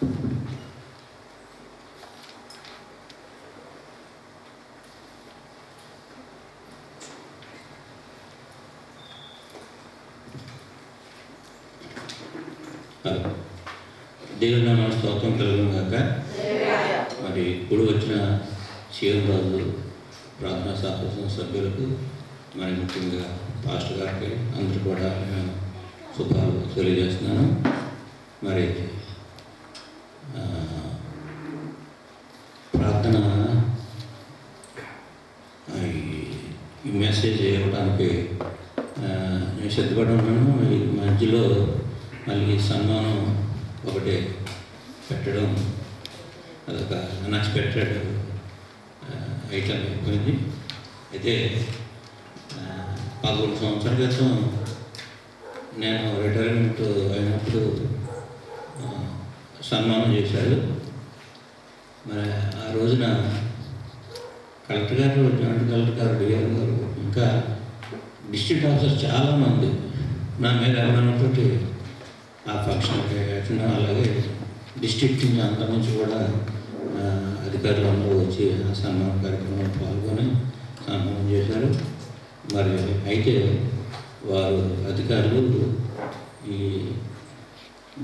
దేవుని నామ స్తోత్రం కలుగును గాక. మరి ఇప్పుడు వచ్చిన సీఎం రాజు ప్రార్థనా శాస్త్ర సభ్యులకు మరి ముఖ్యంగా పాస్టర్ గారికి అందరూ కూడా నేను శుభాలు తెలియజేస్తున్నాను. మరి ప్రార్థన ఈ మెసేజ్ ఇవ్వడానికి నేను సిద్ధపడి ఉన్నాను. ఈ మధ్యలో మళ్ళీ సన్మానం ఒకటి పెట్టడం అదొక అన్ఎక్స్పెక్టెడ్ ఐటమ్ అయిపోయింది. అయితే 11 సంవత్సరాల క్రితం నేను రిటైర్మెంట్ అయినప్పుడు సన్మానం చేశారు. మరి ఆ రోజున కలెక్టర్ గారు, జాయింట్ కలెక్టర్ గారు, డిఆర్ గారు, ఇంకా డిస్ట్రిక్ట్ ఆఫీసర్స్ చాలామంది నా మీద అభిమానంతో ఆ ఫంక్షన్కి అటెండ్, అలాగే డిస్ట్రిక్ట్ నుంచి అంత నుంచి కూడా అధికారులు అందరూ వచ్చి ఆ సన్మాన కార్యక్రమంలో పాల్గొని సన్మానం చేశారు. మరి అయితే వారు అధికారులు ఈ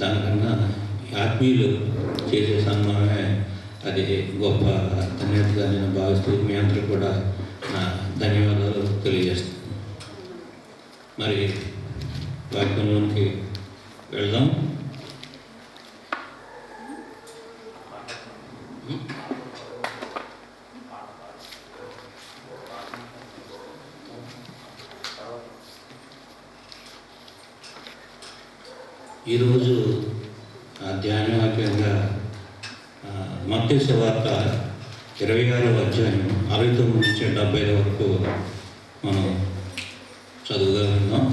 దానికన్నా ఆత్మీయులు చేసే సన్మానమే అది గొప్ప ధన్యతగా నేను భావిస్తూ మీ అందరూ కూడా నా ధన్యవాదాలు తెలియజేస్తాను. మరి వాక్యంలోనికి వెళ్దాం. ఈరోజు ధ్యాన వాక్యంగా మత్తయి సువార్త 26వ అధ్యాయం 69 నుంచి 75 వరకు మనం చదువుగా విన్నాం.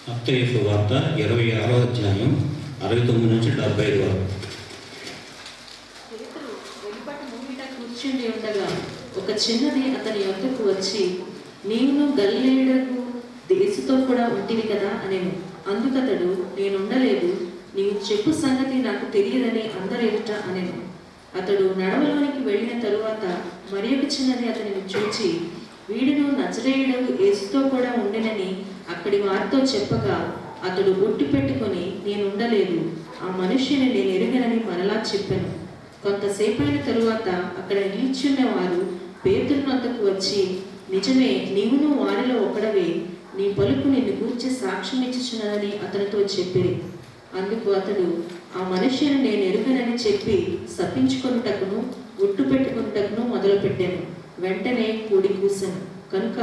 మత్తయి సువార్త 26వ అధ్యాయం 69 నుంచి 75 వరకు. కూర్చుండి ఉండగా ఒక చిన్నది అతని యొద్దకు వచ్చి, నీవును గలిలయుడకు యేసుతో కూడా ఉంటివి కదా అనేను. అందుకతడు, నేనుండలేదు, నీవు చెప్పు సంగతి నాకు తెలియదని అందరి ఎదుట అనేను. అతడు నడవలోనికి వెళ్ళిన తరువాత మరి ఒక చిన్నది అతనిని చూచి, వీడును నజరేయుడకు యేసుతో కూడా ఉండెనని అక్కడి వారితో చెప్పగా, అతడు ఒట్టు పెట్టుకొని, నేనుండలేదు, ఆ మనుష్యుని నేను ఎరుగనని మరలా చెప్పాను. కొంతసేపైన తరువాత అక్కడ నిల్చున్న వారు పేతురు వద్దకు వచ్చి, నిజమే, నీవును వారిలో ఒకడవే, నీ పలుకు నిన్ను గూర్చి సాక్ష్యం ఇచ్చుచున్నదని అతనితో చెప్పిరి. అందుకు అతడు, ఆ మనుష్యుని నేను ఎరుగనని చెప్పి శపించుకొనుటకును ఒట్టు పెట్టుకొనుటకును మొదలుపెట్టాను. వెంటనే కోడి కూసెను. కనుక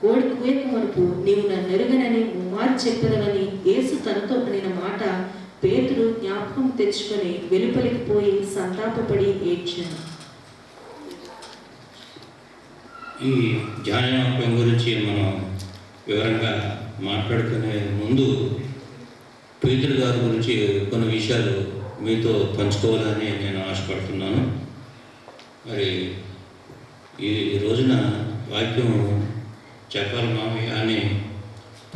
కోడి కూయక మునుపు నీవు నన్ను ఎరుగనని ముమ్మారు చెప్పదవని యేసు తనతో అనిన మాట పేతురు జ్ఞాపకం తెచ్చుకొని వెలుపలికి పోయి సంతాపపడి ఏడ్చాను. ఈ ధ్యానం గురించి మనం వివరంగా మాట్లాడుకునే ముందు పేతురు గారి గురించి కొన్ని విషయాలు మీతో పంచుకోవాలని నేను ఆశపడుతున్నాను. మరి ఈ రోజున వాక్యం చెప్పాలి మామయ్య అని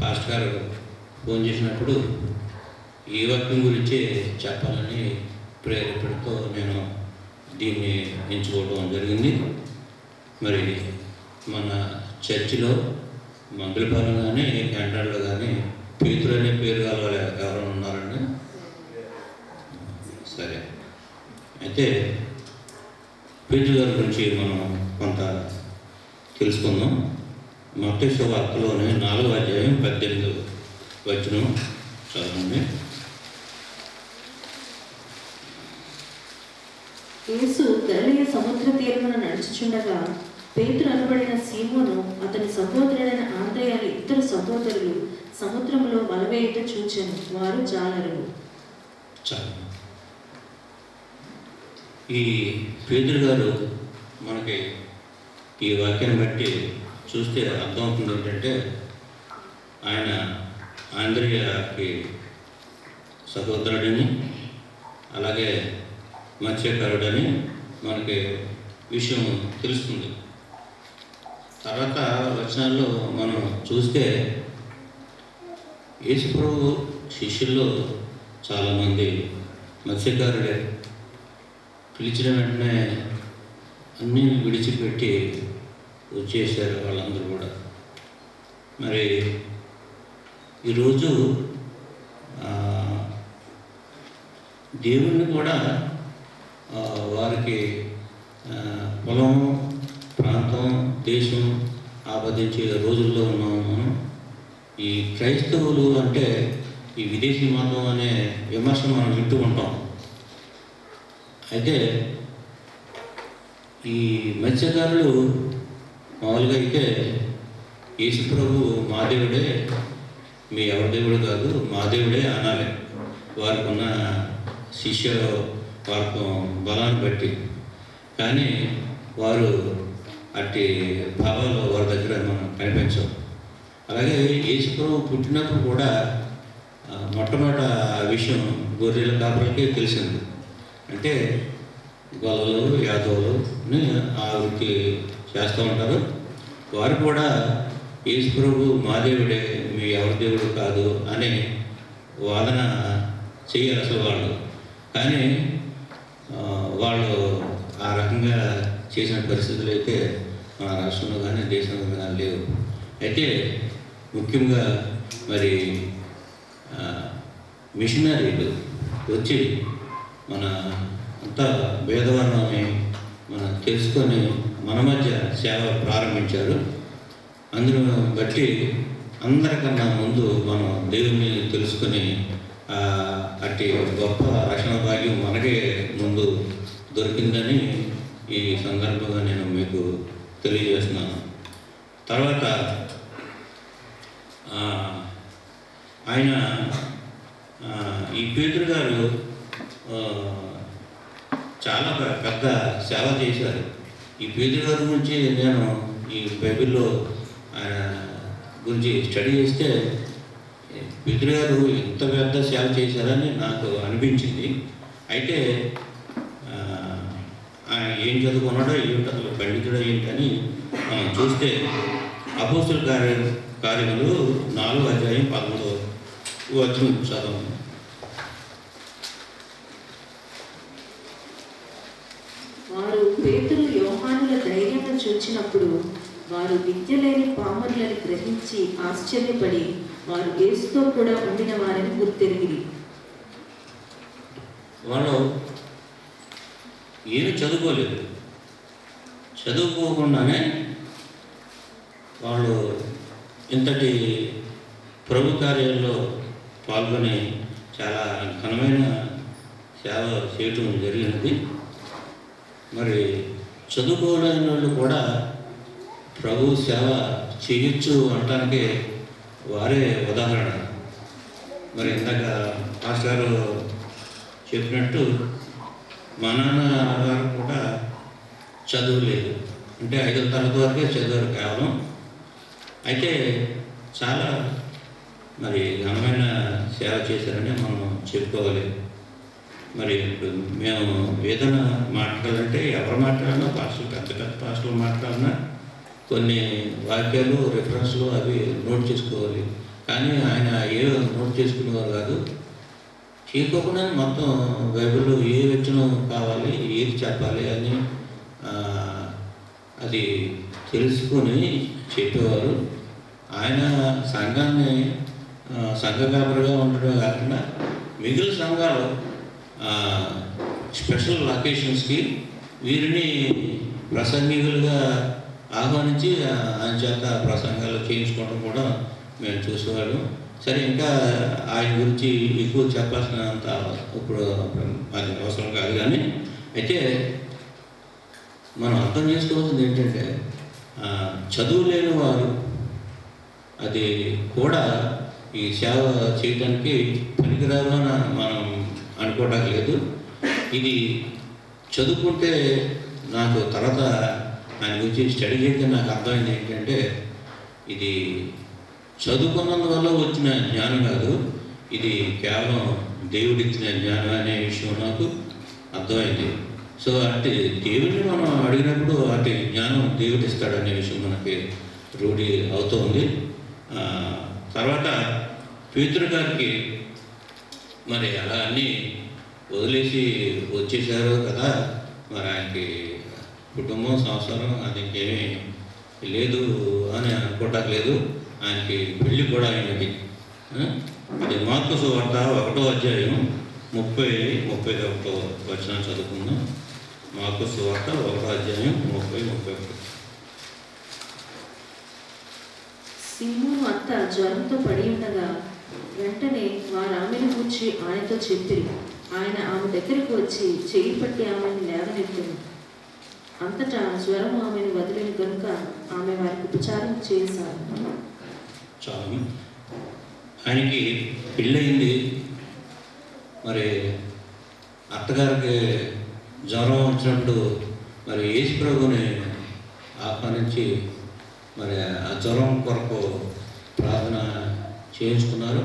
పాస్టర్ గారు ఫోన్ చేసినప్పుడు ఈ వాక్యం గురించి చెప్పాలని ప్రేరేపణతో నేను దీన్ని ఎంచుకోవడం జరిగింది. మరి మన చర్చిలో మంగళపాలెం కానీ గంటాల్లో కానీ పేతురు అనే పేరు గల ఎవరైనా ఉన్నారండి? సరే, అయితే పేతురు గారి గురించి మనం కొంత తెలుసుకుందాం. మత్తయి సువార్తలోని 4వ అధ్యాయం 18వ వచనం చదవండి. యేసు గలిలయ సముద్ర తీరమున నడుచుచుండగా పేతురు అనబడిన సీమోను అతని సహోదరుడైన ఆంద్రెయ అనే ఇద్దరు సహోదరులు సముద్రములో వలవేయుట చూచెను. వారు జాలరులు. ఈ పేతురు గారు మనకి ఈ వాక్యాన్ని బట్టి చూస్తే అర్థమవుతుంది ఏంటంటే, ఆయన ఆంద్రెయకి సహోదరుడిని, అలాగే మత్స్యకారుడని మనకి విషయం తెలుస్తుంది. తర్వాత వచనాల్లో మనం చూస్తే యేసుప్రభు శిష్యుల్లో చాలామంది మత్స్యకారుడే. పిలిచిన వెంటనే అన్నీ విడిచిపెట్టి వచ్చేసారు వాళ్ళందరూ కూడా. మరి ఈరోజు దేవుణ్ణి కూడా వారికి పొలం, ప్రాంతం, దేశం ఆపాదించే రోజుల్లో ఉన్నాము మనం. ఈ క్రైస్తవులు అంటే ఈ విదేశీ మతం అనే విమర్శ మనం వింటూ ఉంటాం. అయితే ఈ మత్స్యకారులు మామూలుగా అయితే యేసుప్రభు మా దేవుడే, మీ ఎవరి దేవుడు కాదు, మా దేవుడే అనాలి వారికి ఉన్న శిష్య వారికి బలాన్ని బట్టి. కానీ వారు అట్టి భావాలు వారి దగ్గర మనం కనిపించవు. అలాగే యేసుప్రభు పుట్టినప్పుడు కూడా మొట్టమొదట ఆ విషయం గొర్రెల కాపులకే తెలిసింది. అంటే గొల్లలు, యాదవులని ఆ వృత్తి చేస్తూ ఉంటారు. వారు కూడా యేసుప్రభు మా దేవుడే, మీ ఎవరి దేవుడు కాదు అని వాదన చేయాలి అసలు వాళ్ళు. కానీ వాళ్ళు ఆ రకంగా చేసిన పరిస్థితులు అయితే మన రాష్ట్రంలో కానీ దేశంలో కానీ లేవు. అయితే ముఖ్యంగా మరి మిషనరీలు వచ్చి మన అంతా భేదవర్ణాన్ని మనం తెలుసుకొని మన మధ్య సేవ ప్రారంభించారు. అందును బట్టి అందరికన్నా ముందు మనం దేవుణ్ణి తెలుసుకొని అట్టి గొప్ప రక్షణ భాగ్యం మనకే ముందు దొరికిందని ఈ సందర్భంగా నేను మీకు తెలియజేస్తున్నాను. తర్వాత ఆయన ఈ పేతురు గారు చాలా పెద్ద సేవ చేశారు. ఈ పేతురు గారి గురించి నేను ఈ బైబిల్లో ఆయన గురించి స్టడీ చేస్తే పేతురు గారు ఎంత పెద్ద సేవ చేశారని నాకు అనిపించింది. అయితే ఆయన ఏం చదువుకున్నాడో ఏమిటో అసలు పండితుడో ఏంటని మనం చూస్తే అపోస్తుల కార్యములు 4:13 చదవండి. వారు పేతురు, యోహానుల ధైర్యము చూచినప్పుడు వారు విద్య లేని పామరులని గ్రహించి ఆశ్చర్యపడి వారు యేసుతో కూడా ఉండిన వారిని గుర్తెరిగిరి. వాళ్ళు ఏమి చదువుకోలేదు. చదువుకోకుండానే వాళ్ళు ఇంతటి ప్రభు కార్యాల్లో పాల్గొని చాలా ఘనమైన సేవ చేయటం జరిగినది. మరి చదువుకోలేని వాళ్ళు కూడా ప్రభు సేవ చేయొచ్చు అనటానికి వారే ఉదాహరణ. మరి ఇందాక మాస్టర్ గారు చెప్పినట్టు మా నాన్నగారు కూడా చదువు లేదు, అంటే 5వ తరగతి వరకే చదివారు కేవలం. అయితే చాలా మరి ఘనమైన సేవ చేశారని మనం చెప్పుకోవాలి. మరి ఇప్పుడు మేము ఏదైనా మాట్లాడాలంటే ఎవరు మాట్లాడినా పాస్టర్లు, పెద్ద పెద్ద పాస్టర్లు మాట్లాడినా కొన్ని వాక్యాలు, రిఫరెన్స్లు అవి నోట్ చేసుకోవాలి. కానీ ఆయన ఏ నోట్ చేసుకునేవారు కాదు. చేయకోకుండా మొత్తం బైబిల్లో ఏ వచనం కావాలి, ఏది చెప్పాలి అని అది తెలుసుకొని చెప్పేవారు. ఆయన సంఘాన్ని సంఘ కాపరిగా ఉండడం కాకుండా మిగిలిన సంఘాలు స్పెషల్ అకేషన్స్కి వీరిని ప్రసంగికులుగా ఆహ్వానించి ఆయన చేత ప్రసంగాలు చేయించుకోవడం కూడా మేము చూసేవాళ్ళం. సరే, ఇంకా ఆయన గురించి ఎక్కువ చెప్పాల్సినంత ఇప్పుడు అది అవసరం కాదు. కానీ అయితే మనం అర్థం చేసుకోవాల్సింది ఏంటంటే చదువు లేని వారు అది కూడా ఈ సేవ చేయడానికి పనికిరాదు అని మనం అనుకోవడానికి లేదు. ఇది చదువుకుంటే నాకు తర్వాత ఆయన గురించి స్టడీ చేస్తే నాకు అర్థమైంది ఏంటంటే ఇది చదువుకున్నందువల్ల వచ్చిన జ్ఞానం కాదు, ఇది కేవలం దేవుడిచ్చిన జ్ఞానం అనే విషయం నాకు అర్థమైంది. సో అంటే దేవుడిని మనం అడిగినప్పుడు అటు జ్ఞానం దేవుడు ఇస్తాడనే విషయం మనకి రూఢి అవుతోంది. తర్వాత పేతురు గారికి మరి అలా అన్నీ వదిలేసి వచ్చేసారు కదా, మరి ఆయనకి కుటుంబం సంసారం అది ఇంకేమీ లేదు అని అనుకోవట్లేదు. ఆయనకి పెళ్ళి కూడా అయినది. అది మార్కు సువార్త 1వ అధ్యాయం 30-31 వచనం చదువుకుందాం. మార్కు సువార్త 1వ అధ్యాయం 30-31. సీమోను అంతా జ్వరంతో పడి ఉండగా వెంటనే వారు ఆమెను కూర్చి ఆయనతో చెప్పిరి. ఆయన ఆమె దగ్గరకు వచ్చి చెయ్యి పట్టి ఆమెను లేవనెత్తింది. అంతటా జ్వరం ఆమెను వదిలిన కనుక ఆమె వారికి ఉపచారం చేశారు. చాలు. ఆయనకి పెళ్ళయింది. మరి అత్తగారికి జ్వరం వచ్చినప్పుడు మరి యేసు ప్రభుని ఆహ్వానించి మరి ఆ జ్వరం కొరకు ప్రార్థన చేయించుకున్నారు.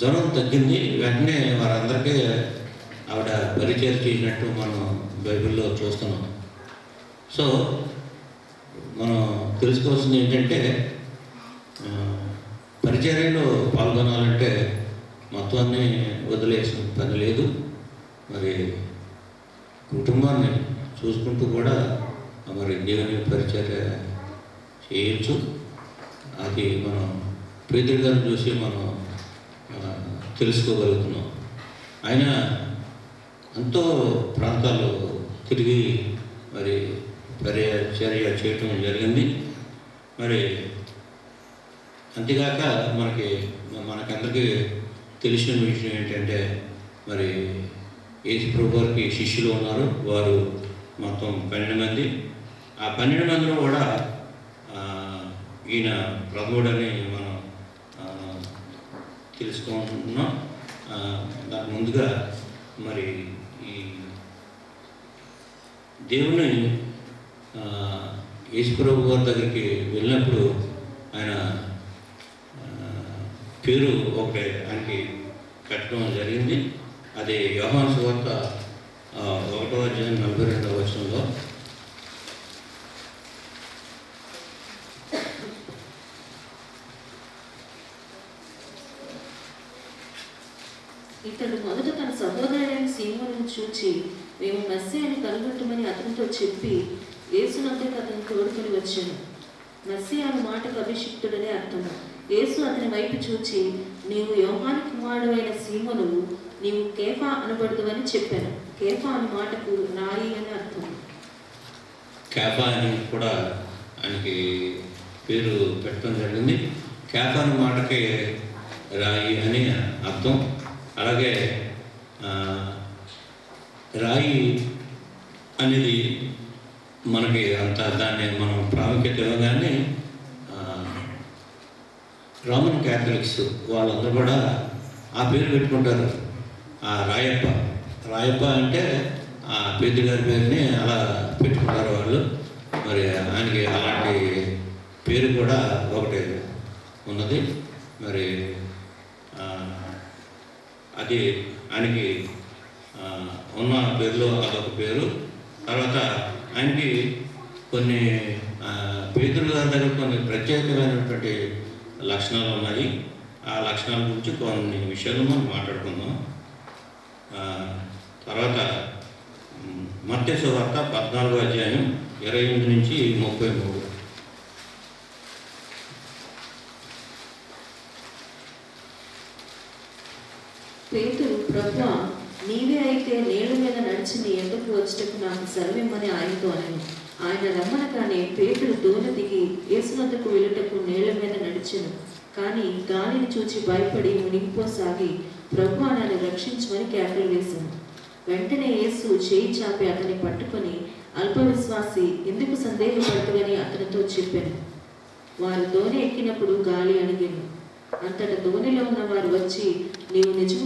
జ్వరం తగ్గింది. వెంటనే వారందరికీ ఆవిడ పరిచయం చేసినట్టు మనం బైబిల్లో చూస్తున్నాం. సో మనం తెలుసుకోవాల్సింది ఏంటంటే, పరిచర్యలో పాల్గొనాలంటే మొత్తాన్ని వదిలేసిన పని లేదు. మరి కుటుంబాన్ని చూసుకుంటూ కూడా మరి దేవుని పరిచర్య చేయొచ్చు. అది మనం పేతురు గారిని చూసి మనం తెలుసుకోగలుగుతున్నాం. ఆయన ఎంతో ప్రాంతాలు తిరిగి మరి పరిచర్య చేయటం జరిగింది. మరి అంతేగాక మనకందరికీ తెలిసిన విషయం ఏంటంటే, మరి యేసు ప్రభు వారికి శిష్యులు ఉన్నారు. వారు మొత్తం 12 మంది. ఆ 12 మందిలో కూడా ఈయన ప్రభువుడని మనం తెలుసుకుంటున్నాం. దాని ముందుగా మరి ఈ దేవుని యేసు ప్రభు వారి దగ్గరికి వెళ్ళినప్పుడు ఆయన పేరు ఒకటి ఆయనకి కట్టడం జరిగింది. అది యోహాను సువార్త 1వ అధ్యాయం 42వ వచనంలో, ఇతడు మొదట తన సహోదరుడైన సీమోనును చూచి మేము మెస్సీయని కనుగొట్టమని అతనితో చెప్పి యేసునంతకు అతను తోడుకొని వచ్చాను. మెస్సీయ అను మాటకు అభిషిక్తుడనే అర్థము. యేసు అతని వైపు చూచి, నీవు యోహాను కుమారుడు అయిన సీమోనువు, నీవు కేఫా అనబడదు అని చెప్పాను. కేఫా అను మాటకు రాయి అని అర్థం. కేఫా అని కూడా ఆయనకి పేరు పెట్టడం జరిగింది. కేఫా అనే మాటకి రాయి అని అర్థం. అలాగే రాయి అనేది మనకి అంత దాన్ని మనం ప్రాముఖ్యత ఇవ్వగానే రోమన్ క్యాథలిక్స్ వాళ్ళందరూ కూడా ఆ పేరు పెట్టుకుంటారు. ఆ రాయప్ప అంటే ఆ పేతురు గారి పేరుని అలా పెట్టుకుంటారు వాళ్ళు. మరి ఆయనకి అలాంటి పేరు కూడా ఒకటి ఉన్నది. మరి అది ఆయనకి ఉన్న పేరులో అదొక పేరు. తర్వాత ఆయనకి కొన్ని పేతురు గారి దగ్గర కొన్ని ప్రత్యేకమైనటువంటి లక్షణాలు ఉన్నాయి. ఆ లక్షణాల గురించి కొన్ని విషయాలు మనం మాట్లాడుకుందాం. తర్వాత మత్తయి సువార్త 14వ అధ్యాయం 28 నుంచి 33. పేతురు, ప్రభువా, నీవే అయితే నీళ్ల మీద నడిచి నీ ఎద్దకు వచ్చటకు నాకు సెలవిమ్మని ఆయనతో అనెను. ఆయన రమ్మనగానే పేతురు దోణి దిగి యేసునద్దకు వెళ్ళుటకు నీళ్ల మీద నడిచెను. కానీ గాలిని చూచి భయపడి మునిగిపోసాగి, ప్రభువా, నన్ను రక్షించమని కేకలు వేశాను. వెంటనే యేసు చేయి చాపి అతన్ని పట్టుకొని, అల్ప విశ్వాసి, ఎందుకు సందేహపడుతువని అతనితో చెప్పాను. వారు దోణి ఎక్కినప్పుడు గాలి అణిగెను. అంతటా దోణిలో ఉన్న వారు వచ్చి, నీవు నిజముగా